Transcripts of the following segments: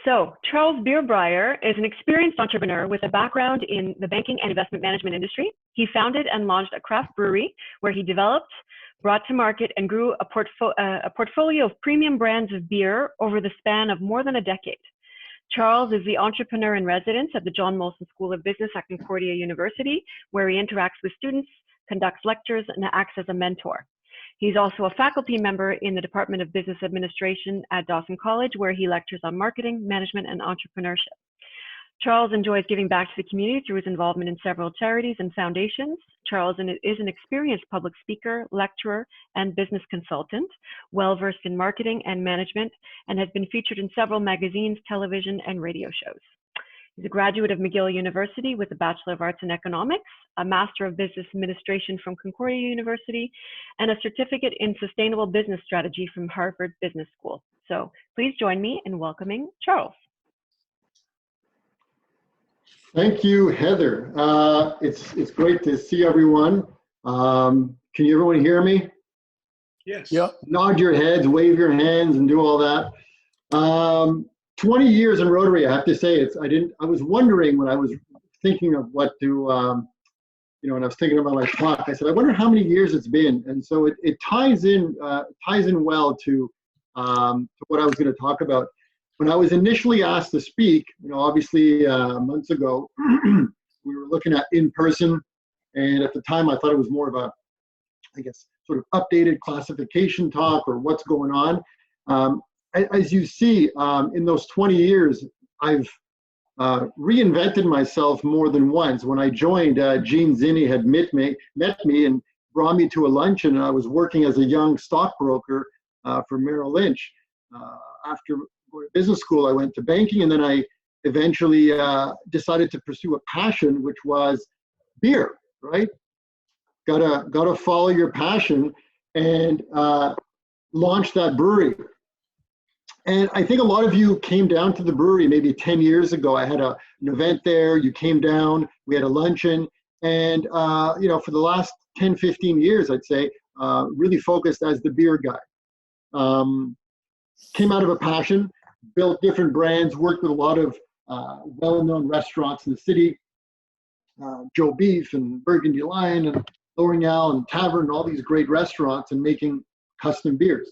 So Charles Bierbrier is an experienced entrepreneur with a background in the banking and investment management industry. He founded and launched a craft brewery where he developed, brought to market, and grew a portfolio of premium brands of beer over the span of more than a decade. Charles is the entrepreneur in residence at the John Molson School of Business at Concordia University, where he interacts with students, conducts lectures, and acts as a mentor. He's also a faculty member in the Department of Business Administration at Dawson College, where he lectures on marketing, management, and entrepreneurship. Charles enjoys giving back to the community through his involvement in several charities and foundations. Charles is an experienced public speaker, lecturer, and business consultant, well-versed in marketing and management, and has been featured in several magazines, television, and radio shows. He's a graduate of McGill University with a Bachelor of Arts in Economics, a Master of Business Administration from Concordia University, and a certificate in Sustainable Business Strategy from Harvard Business School. So please join me in welcoming Charles. Thank you, Heather. It's great to see everyone. Can everyone hear me? Yes. Yep. Nod your heads, wave your hands, and do all that. 20 years in Rotary, I have to say, I was wondering when I was thinking of what to, when I was thinking about my talk, I said, I wonder how many years it's been. And so it ties in well to what I was going to talk about. When I was initially asked to speak, obviously months ago, we were looking at in-person, and at the time I thought it was more of a, I guess, sort of updated classification talk or what's going on. As you see, in those 20 years, I've reinvented myself more than once. When I joined, Gene Zinni had met me and brought me to a luncheon, and I was working as a young stockbroker for Merrill Lynch. After going to business school, I went to banking, and then I eventually decided to pursue a passion, which was beer, right? Gotta follow your passion, and launch that brewery. And I think a lot of you came down to the brewery maybe 10 years ago. I had an event there, you came down, we had a luncheon, and for the last 10, 15 years, I'd say, really focused as the beer guy. Came out of a passion, built different brands, worked with a lot of well-known restaurants in the city, Joe Beef and Burgundy Lion and L'Oreal and Tavern, and all these great restaurants, and making custom beers.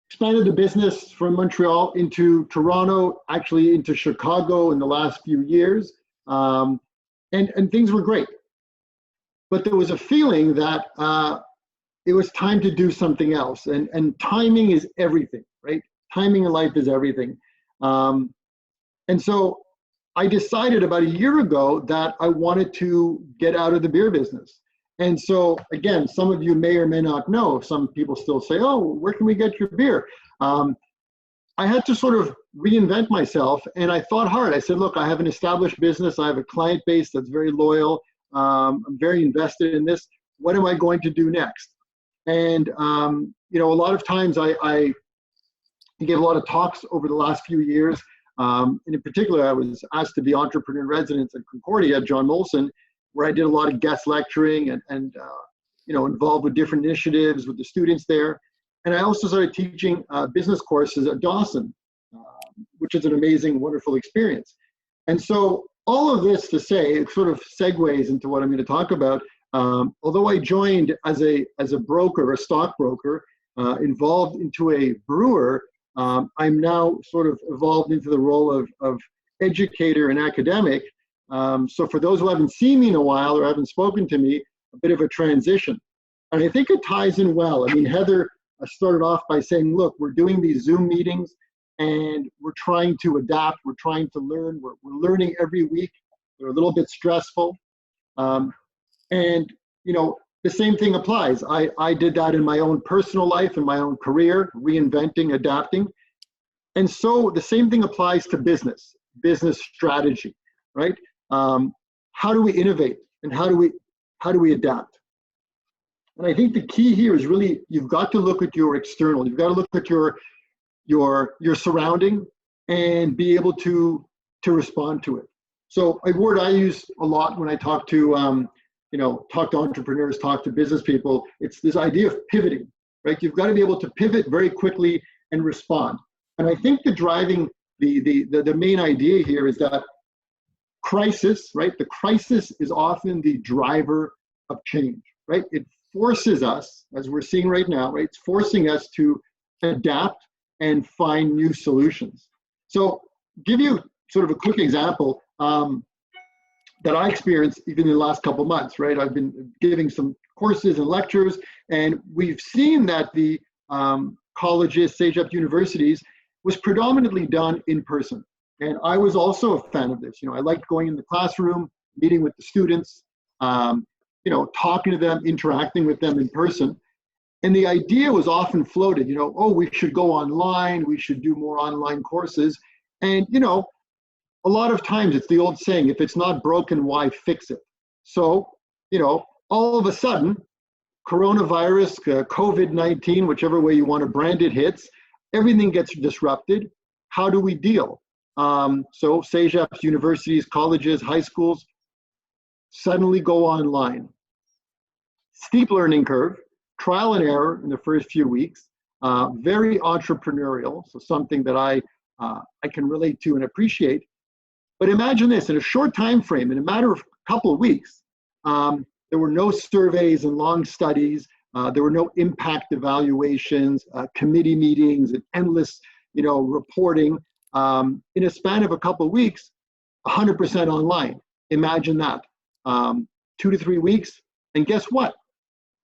Expanded the business from Montreal into Toronto, actually into Chicago in the last few years, and things were great. But there was a feeling that it was time to do something else, and timing is everything, right? Timing in life is everything. And so I decided about a year ago that I wanted to get out of the beer business. And so, again, some of you may or may not know, some people still say, oh, where can we get your beer? I had to sort of reinvent myself, and I thought hard. I said, look, I have an established business. I have a client base that's very loyal. I'm very invested in this. What am I going to do next? And, a lot of times I gave a lot of talks over the last few years. And in particular, I was asked to be entrepreneur in residence at Concordia at John Molson, where I did a lot of guest lecturing and involved with different initiatives with the students there. And I also started teaching business courses at Dawson, which is an amazing, wonderful experience. And so all of this to say, it sort of segues into what I'm going to talk about. Although I joined as a broker, a stockbroker, involved into a brewer, I'm now sort of evolved into the role of educator and academic. So for those who haven't seen me in a while or haven't spoken to me, a bit of a transition. And I think it ties in well. I mean, Heather started off by saying, look, we're doing these Zoom meetings and we're trying to adapt. We're trying to learn. We're learning every week. They're a little bit stressful. The same thing applies. I did that in my own personal life, in my own career, reinventing, adapting. And so the same thing applies to business strategy, right? How do we innovate and how do we adapt? And I think the key here is really, you've got to look at your external. You've got to look at your surrounding and be able to respond to it. So a word I use a lot when I talk to entrepreneurs, talk to business people, it's this idea of pivoting, right? You've got to be able to pivot very quickly and respond. And I think the driving the main idea here is that crisis, right? The crisis is often the driver of change, right? It forces us, as we're seeing right now, right? It's forcing us to adapt and find new solutions. So give you sort of a quick example that I experienced even in the last couple of months, right? I've been giving some courses and lectures, and we've seen that the colleges, CEGEP universities, was predominantly done in person. And I was also a fan of this. You know, I liked going in the classroom, meeting with the students, you know, talking to them, interacting with them in person. And the idea was often floated, you know, oh, we should go online, we should do more online courses. And, you know, a lot of times it's the old saying, if it's not broken, why fix it? So, you know, all of a sudden, coronavirus, COVID-19, whichever way you want to brand it, hits, everything gets disrupted. How do we deal? So CEGEP's universities, colleges, high schools suddenly go online. Steep learning curve, trial and error in the first few weeks, very entrepreneurial, so something that I can relate to and appreciate. But imagine this, in a short time frame, in a matter of a couple of weeks, there were no surveys and long studies, there were no impact evaluations, committee meetings, and endless, you know, reporting. In a span of a couple of weeks, 100% online. Imagine that. 2 to 3 weeks, and guess what?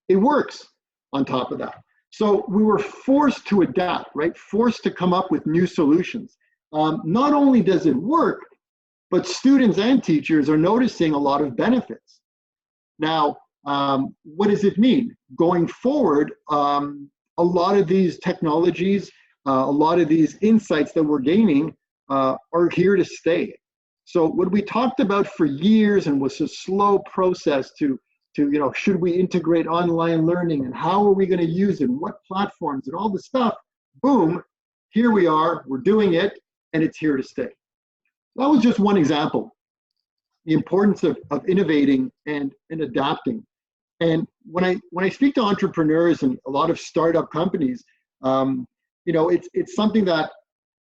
It works on top of that. So we were forced to adapt, right? Forced to come up with new solutions. Not only does it work, but students and teachers are noticing a lot of benefits. Now, what does it mean? Going forward, a lot of these technologies, a lot of these insights that we're gaining are here to stay. So what we talked about for years and was a slow process to you know, should we integrate online learning and how are we going to use it and what platforms and all the stuff, boom, here we are, we're doing it, and it's here to stay. That was just one example. The importance of innovating and adapting. And when I speak to entrepreneurs and a lot of startup companies, you know, it's something that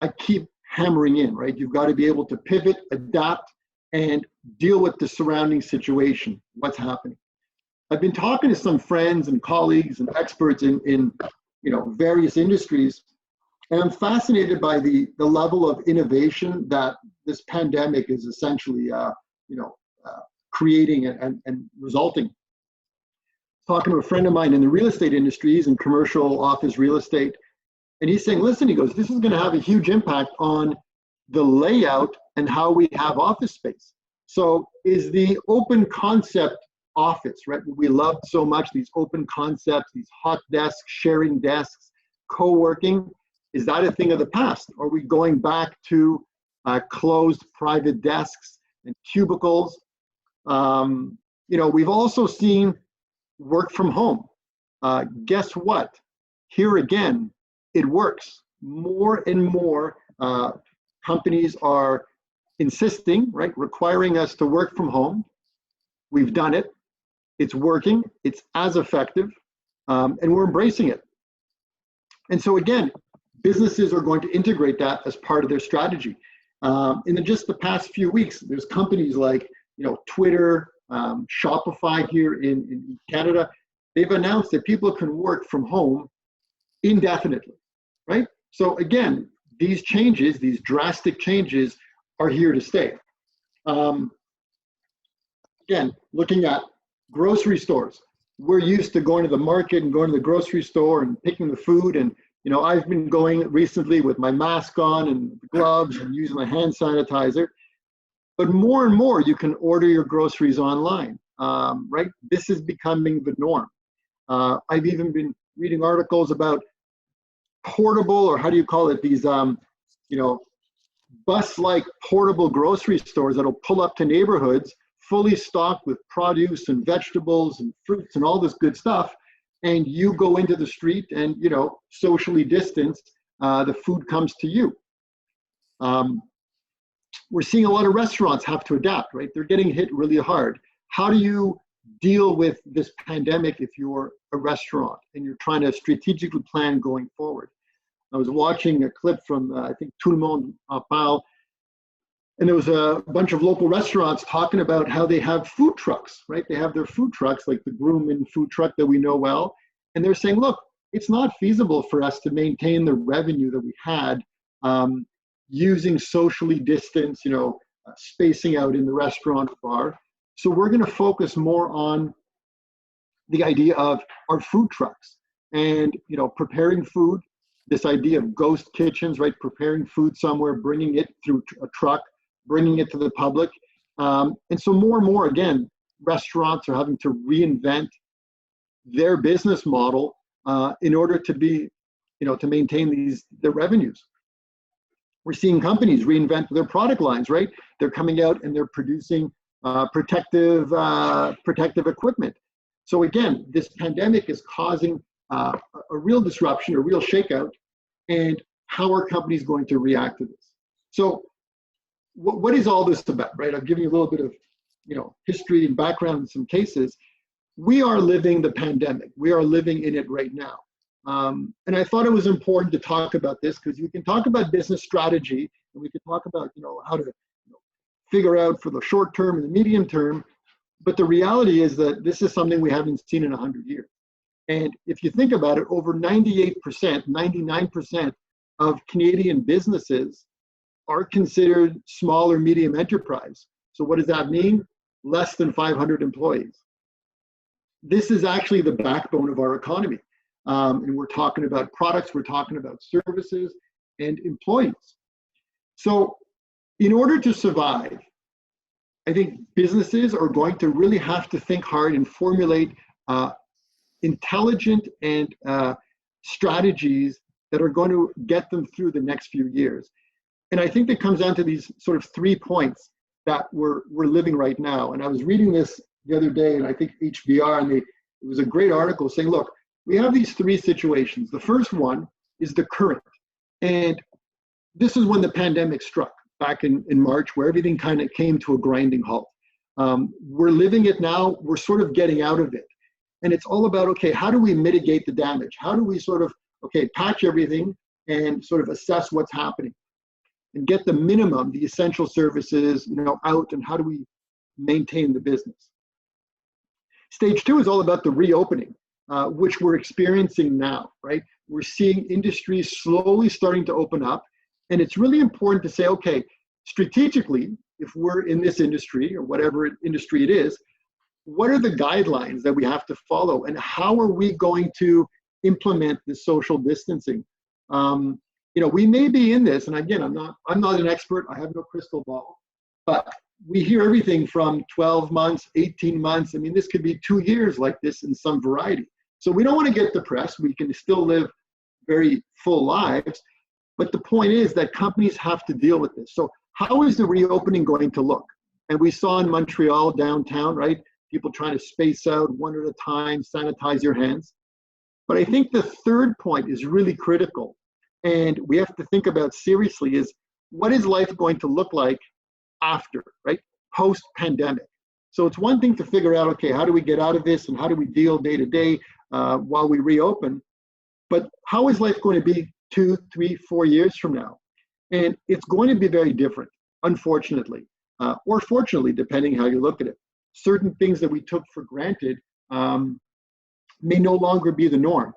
I keep hammering in, right? You've got to be able to pivot, adapt, and deal with the surrounding situation, what's happening. I've been talking to some friends and colleagues and experts in you know, various industries, and I'm fascinated by the level of innovation that this pandemic is essentially you know, creating and resulting. Talking to a friend of mine in the real estate industries and commercial office real estate, and he's saying, listen, he goes, this is going to have a huge impact on the layout and how we have office space. So is the open concept office, right? We loved so much, these open concepts, these hot desks, sharing desks, co-working, is that a thing of the past? Are we going back to closed private desks and cubicles? You know, we've also seen work from home. Guess what? Here again, it works. More and more companies are insisting, right, requiring us to work from home. We've done it. It's working. It's as effective, and we're embracing it. And so again, businesses are going to integrate that as part of their strategy. In just the past few weeks, there's companies like, you know, Twitter, Shopify here in Canada. They've announced that people can work from home indefinitely, right? So again, these changes, these drastic changes, are here to stay. Again, looking at grocery stores, we're used to going to the market and going to the grocery store and picking the food. And, you know, I've been going recently with my mask on and gloves and using my hand sanitizer. But more and more, you can order your groceries online, right? This is becoming the norm. I've even been reading articles about portable, or how do you call it, these, you know, bus-like portable grocery stores that'll pull up to neighborhoods fully stocked with produce and vegetables and fruits and all this good stuff, and you go into the street and, you know, socially distanced, the food comes to you. We're seeing a lot of restaurants have to adapt, right? They're getting hit really hard. How do you deal with this pandemic if you're a restaurant and you're trying to strategically plan going forward? I was watching a clip from, I think, Tout le monde en parle, and there was a bunch of local restaurants talking about how they have food trucks, right? They have their food trucks, like the Grumman food truck that we know well. And they're saying, look, it's not feasible for us to maintain the revenue that we had using socially distanced, spacing out in the restaurant bar. So we're going to focus more on the idea of our food trucks and, preparing food, this idea of ghost kitchens, right? Preparing food somewhere, bringing it through a truck, bringing it to the public. And so more and more, again, restaurants are having to reinvent their business model in order to be, to maintain their revenues. We're seeing companies reinvent their product lines, right? They're coming out and they're producing protective equipment. So again, this pandemic is causing a real disruption, a real shakeout, and how are companies going to react to this? So what is all this about, right? I've given you a little bit of, history and background in some cases. We are living the pandemic. We are living in it right now. And I thought it was important to talk about this because we can talk about business strategy and we can talk about, how to figure out for the short term and the medium term. But the reality is that this is something we haven't seen in 100 years. And if you think about it, over 98%, 99% of Canadian businesses are considered small or medium enterprise. So what does that mean? Less than 500 employees. This is actually the backbone of our economy. And we're talking about products, we're talking about services and employees. So in order to survive, I think businesses are going to really have to think hard and formulate intelligent and strategies that are going to get them through the next few years. And I think that comes down to these sort of 3 points that we're living right now. And I was reading this the other day, and I think HBR, and it was a great article saying, look, we have these 3 situations. The first one is the current. And this is when the pandemic struck back in March, where everything kind of came to a grinding halt. We're living it now. We're sort of getting out of it. And it's all about, okay, how do we mitigate the damage? How do we sort of, patch everything and sort of assess what's happening and get the minimum, the essential services, out, and how do we maintain the business? Stage 2 is all about the reopening, which we're experiencing now, right? We're seeing industries slowly starting to open up. And it's really important to say, okay, strategically, if we're in this industry or whatever industry it is, what are the guidelines that we have to follow and how are we going to implement the social distancing? We may be in this, and again, I'm not an expert, I have no crystal ball, but we hear everything from 12 months, 18 months. I mean, this could be 2 years like this in some variety. So we don't want to get depressed. We can still live very full lives. But the point is that companies have to deal with this. So how is the reopening going to look? And we saw in Montreal downtown, right? People trying to space out one at a time, sanitize your hands. But I think the third point is really critical. And we have to think about seriously is what is life going to look like after, right? Post-pandemic. So it's one thing to figure out, okay, how do we get out of this and how do we deal day to day while we reopen? But how is life going to be 2, 3, 4 years from now? And it's going to be very different, unfortunately, or fortunately, depending how you look at it. Certain things that we took for granted may no longer be the norm.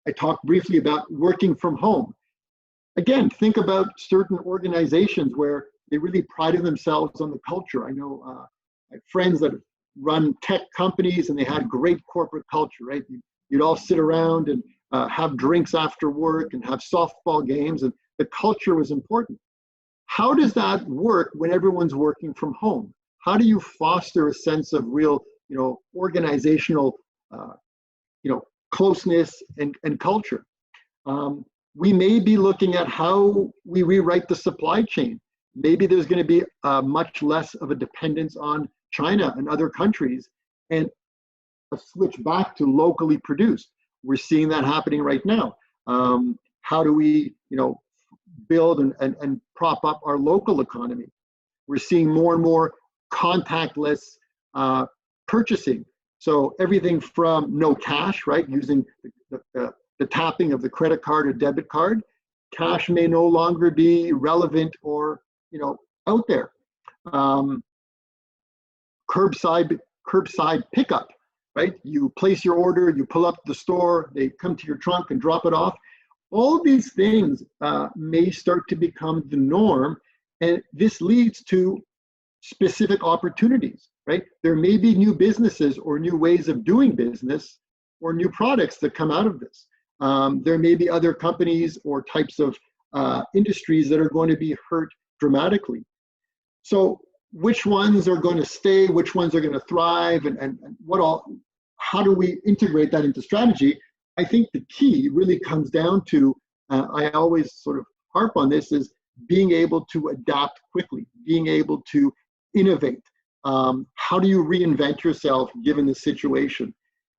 I talked briefly about working from home. Again, think about certain organizations where they really prided themselves on the culture. I know I have friends that run tech companies and they had great corporate culture, right? You'd all sit around and have drinks after work and have softball games, and the culture was important. How does that work when everyone's working from home? How do you foster a sense of real, organizational, closeness and culture? We may be looking at how we rewrite the supply chain. Maybe there's going to be much less of a dependence on China and other countries, and a switch back to locally produced. We're seeing that happening right now. How do we, build and prop up our local economy? We're seeing more and more contactless purchasing. So everything from no cash, right, using the tapping of the credit card or debit card, cash may no longer be relevant or, out there. Curbside pickup, right? You place your order, you pull up to the store, they come to your trunk and drop it off. All these things may start to become the norm, and this leads to specific opportunities, right? There may be new businesses or new ways of doing business or new products that come out of this. There may be other companies or types of industries that are going to be hurt dramatically. So which ones are going to stay, which ones are going to thrive, and how do we integrate that into strategy? I think the key really comes down to, I always sort of harp on this, is being able to adapt quickly, being able to innovate. How do you reinvent yourself given the situation?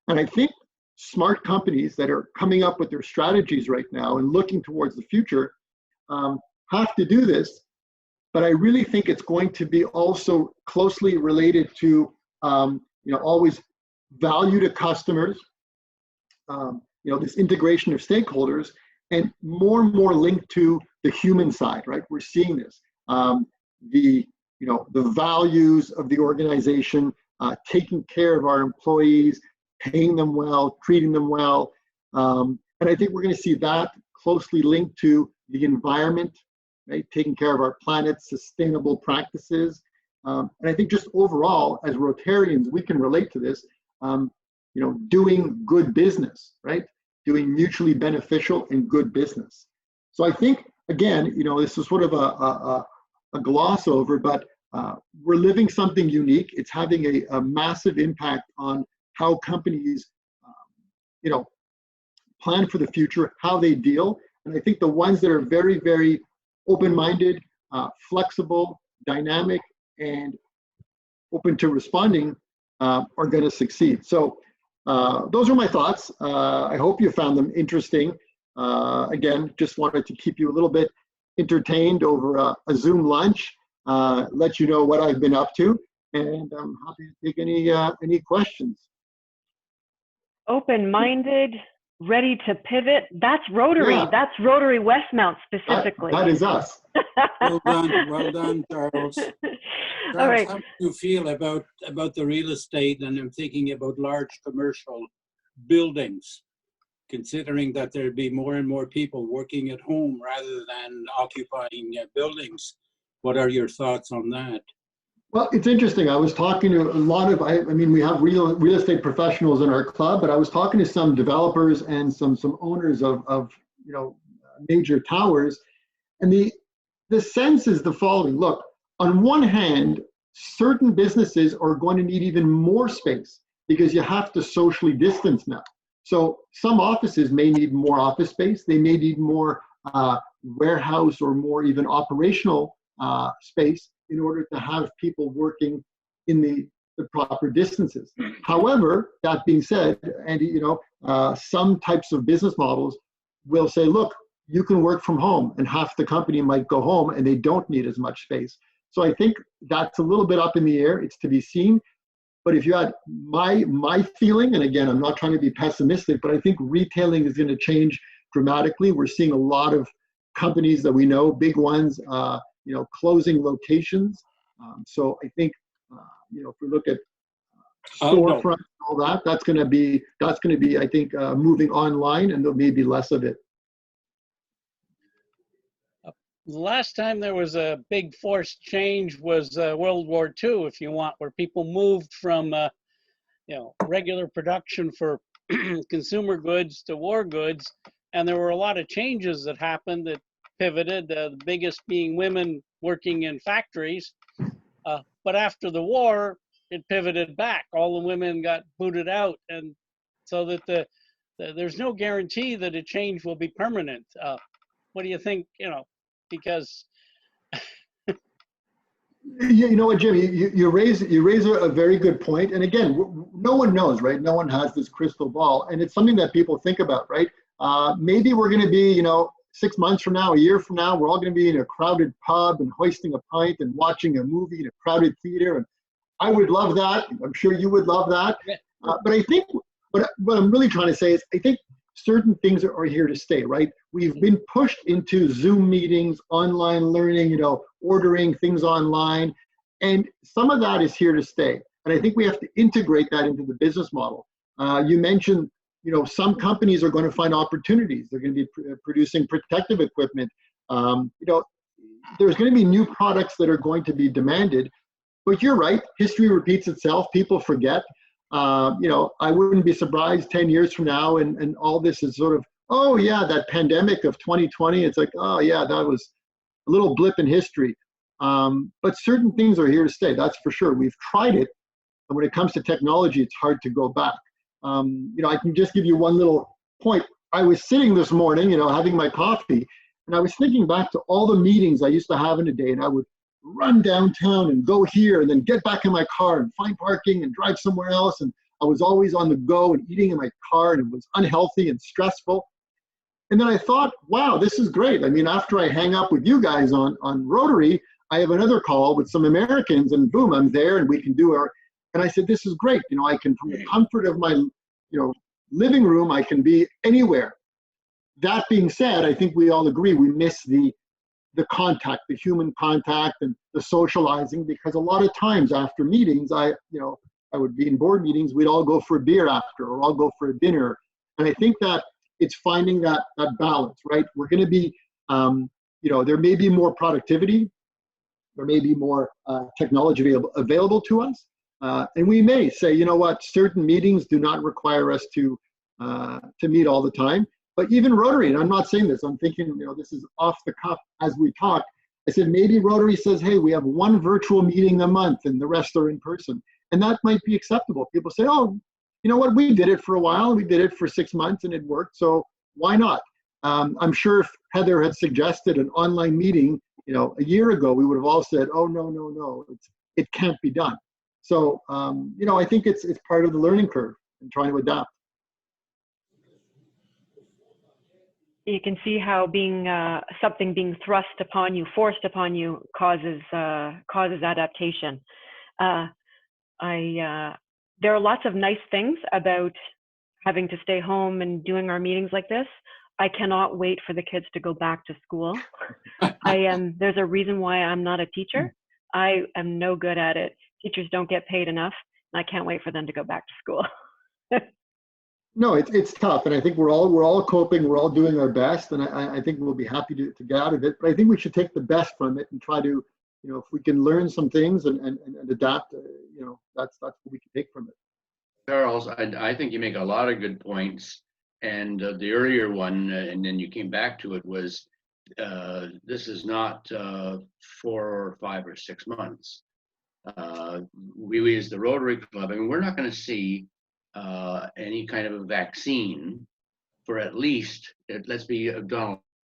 And I think smart companies that are coming up with their strategies right now and looking towards the future have to do this. But I really think it's going to be also closely related to, always value to customers, this integration of stakeholders, and more linked to the human side, right? We're seeing this. The values of the organization, taking care of our employees, paying them well, treating them well. And I think we're going to see that closely linked to the environment, right? Taking care of our planet, sustainable practices. And I think just overall, as Rotarians, we can relate to this, doing good business, right? Doing mutually beneficial and good business. So I think, again, this is sort of a gloss over, but we're living something unique. It's having a massive impact on how companies, plan for the future, how they deal. And I think the ones that are very, very open-minded, flexible, dynamic, and open to responding are going to succeed. So those are my thoughts. I hope you found them interesting. Again, just wanted to keep you a little bit entertained over a Zoom lunch, let you know what I've been up to, and I'm happy to take any questions. Open-minded, ready to pivot. That's Rotary. Yeah. That's Rotary Westmount specifically. That is us. Well done, Charles. All right. How do you feel about the real estate? And I'm thinking about large commercial buildings, considering that there'd be more and more people working at home rather than occupying buildings. What are your thoughts on that? Well, it's interesting. I was talking to a lot of, we have real estate professionals in our club, but I was talking to some developers and some owners of major towers, and the sense is the following. Look, on one hand, certain businesses are going to need even more space because you have to socially distance now. So some offices may need more office space. They may need more warehouse or more even operational space in order to have people working in the proper distances. However, that being said, Andy, some types of business models will say, look, you can work from home, and half the company might go home and they don't need as much space. So I think that's a little bit up in the air. It's to be seen. But if you had my feeling, and again, I'm not trying to be pessimistic, but I think retailing is going to change dramatically. We're seeing a lot of companies that we know, big ones, closing locations. So I think, if we look at storefront and all that, that's going to be, I think, moving online, and there may be less of it. The last time there was a big forced change was World War II, if you want, where people moved from, regular production for consumer goods to war goods. And there were a lot of changes that happened that pivoted, the biggest being women working in factories. But after the war, it pivoted back. All the women got booted out. And so that there's no guarantee that a change will be permanent. What do you think, because you know what, Jim, you raise a very good point. And again, no one knows, right? No one has this crystal ball, and it's something that people think about, right? Maybe we're going to be, 6 months from now, a year from now, we're all going to be in a crowded pub and hoisting a pint and watching a movie in a crowded theater. And I would love that. I'm sure you would love that. But I think what I'm really trying to say is, I think certain things are here to stay, right? We've been pushed into Zoom meetings, online learning, you know, ordering things online, and some of that is here to stay. And I think we have to integrate that into the business model. You mentioned, you know, some companies are going to find opportunities. They're going to be producing protective equipment. You know, there's going to be new products that are going to be demanded. But you're right, history repeats itself. People forget. You know, I wouldn't be surprised 10 years from now and all this is sort of, oh yeah, that pandemic of 2020, it's like, oh yeah, that was a little blip in history. But certain things are here to stay, that's for sure. We've tried it, and when it comes to technology, it's hard to go back. You know, I can just give you one little point. I was sitting this morning, you know, having my coffee, and I was thinking back to all the meetings I used to have in a day, and I would run downtown and go here and then get back in my car and find parking and drive somewhere else. And I was always on the go and eating in my car, and it was unhealthy and stressful. And then I thought, wow, this is great. I mean, after I hang up with you guys on Rotary, I have another call with some Americans, and boom, I'm there and we can do our, and I said, this is great. You know, I can, from the comfort of my, you know, living room, I can be anywhere. That being said, I think we all agree we miss the contact, the human contact and the socializing, because a lot of times after meetings, I would be in board meetings, we'd all go for a beer after, or all go for a dinner. And I think that it's finding that balance, right? We're going to be, you know, there may be more productivity, there may be more technology available to us. And we may say, you know what, certain meetings do not require us to meet all the time. But even Rotary, and I'm not saying this, I'm thinking, you know, this is off the cuff as we talk. I said, maybe Rotary says, hey, we have one virtual meeting a month and the rest are in person. And that might be acceptable. People say, oh, you know what, we did it for a while. We did it for 6 months and it worked. So why not? I'm sure if Heather had suggested an online meeting, you know, a year ago, we would have all said, oh, no, it can't be done. So, you know, I think it's part of the learning curve and trying to adapt. You can see how being something being thrust upon you, forced upon you, causes adaptation. There are lots of nice things about having to stay home and doing our meetings like this. I cannot wait for the kids to go back to school. There's a reason why I'm not a teacher. I am no good at it. Teachers don't get paid enough, and I can't wait for them to go back to school. No, it's tough, and I think we're all coping. We're all doing our best, and I think we'll be happy to get out of it. But I think we should take the best from it and try to, you know, if we can learn some things and adapt, you know, that's what we can take from it. Charles, I think you make a lot of good points, and the earlier one, and then you came back to it, was this is not 4 or 5 or 6 months. We as the Rotary Club, I mean, we're not going to see any kind of a vaccine for at least, let's be Donald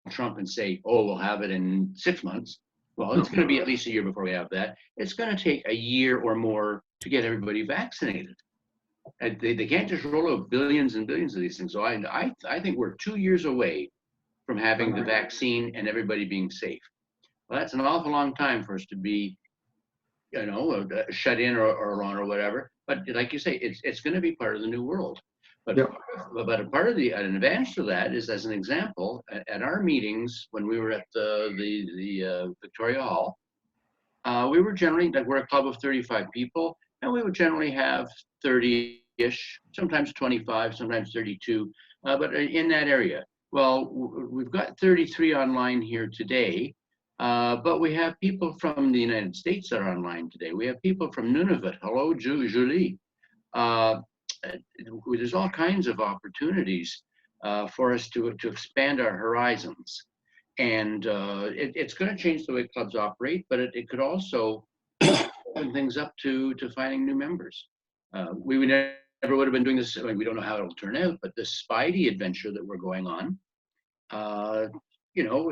Trump and say, oh, we'll have it in 6 months. Well, it's going to be at least a year before we have that. It's going to take a year or more to get everybody vaccinated. And they can't just roll out billions and billions of these things. So I think we're 2 years away from having the vaccine and everybody being safe. Well, that's an awful long time for us to be, you know, shut in or on or whatever. But like you say, it's going to be part of the new world. But yeah. But a part of an advantage to that is, as an example, at our meetings when we were at the Victoria Hall, we were generally, like, we're a club of 35 people, and we would generally have 30-ish, sometimes 25, sometimes 32, but in that area. Well, we've got 33 online here today. But we have people from the United States that are online today. We have people from Nunavut. Hello, Julie. There's all kinds of opportunities for us to expand our horizons. And it's going to change the way clubs operate, but it could also open things up to finding new members. We would never would have been doing this. I mean, we don't know how it'll turn out, but this Spidey adventure that we're going on, you know,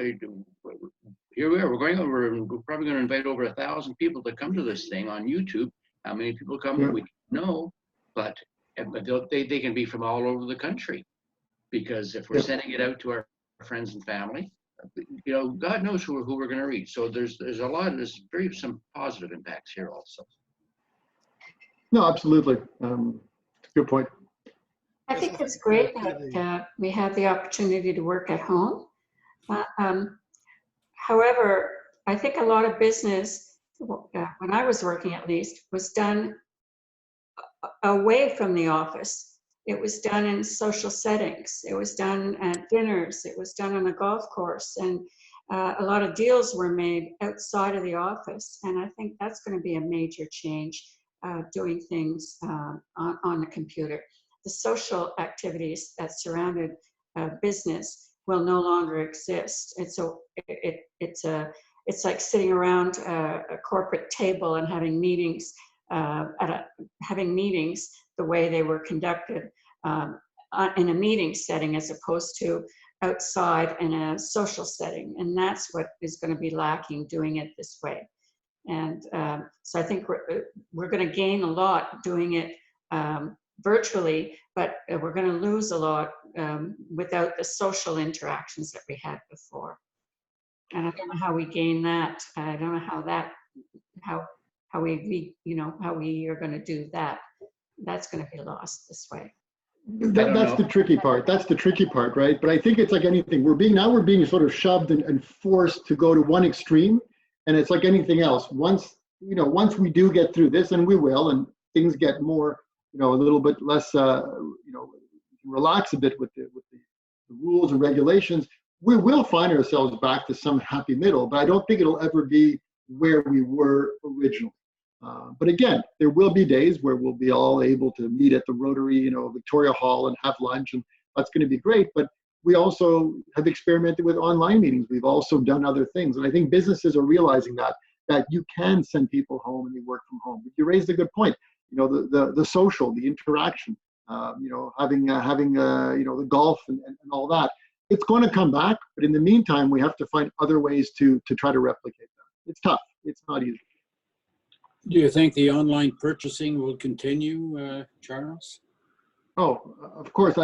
here we are. We're probably going to invite over 1,000 people to come to this thing on YouTube. How many people come? Yeah. We don't know, but they can be from all over the country, because if we're sending it out to our friends and family, you know, God knows who we're going to reach. So there's some positive impacts here also. No, absolutely. Good point. I think it's great that we have the opportunity to work at home. However, I think a lot of business, when I was working at least, was done away from the office. It was done in social settings. It was done at dinners. It was done on a golf course. And a lot of deals were made outside of the office. And I think that's going to be a major change, doing things on the computer. The social activities that surrounded business will no longer exist. And so it's like sitting around a corporate table and having meetings, having meetings the way they were conducted in a meeting setting as opposed to outside in a social setting. And that's what is going to be lacking doing it this way. And so I think we're going to gain a lot doing it virtually, but we're going to lose a lot without the social interactions that we had before. And I don't know how we gain that. I don't know how we are going to do that. That's going to be lost this way. That's the tricky part. That's the tricky part, right? But I think it's like anything. We're being sort of shoved and forced to go to one extreme, and it's like anything else. Once we do get through this, and we will, and things get more, a little bit less, relax a bit with the rules and regulations, we will find ourselves back to some happy middle. But I don't think it'll ever be where we were originally. But again, there will be days where we'll be all able to meet at the Rotary, Victoria Hall and have lunch, and that's going to be great. But we also have experimented with online meetings. We've also done other things. And I think businesses are realizing that you can send people home and they work from home. But you raised a good point. The social, the interaction, having the golf and all that. It's going to come back. But in the meantime, we have to find other ways to try to replicate that. It's tough. It's not easy. Do you think the online purchasing will continue, Charles? Oh, of course.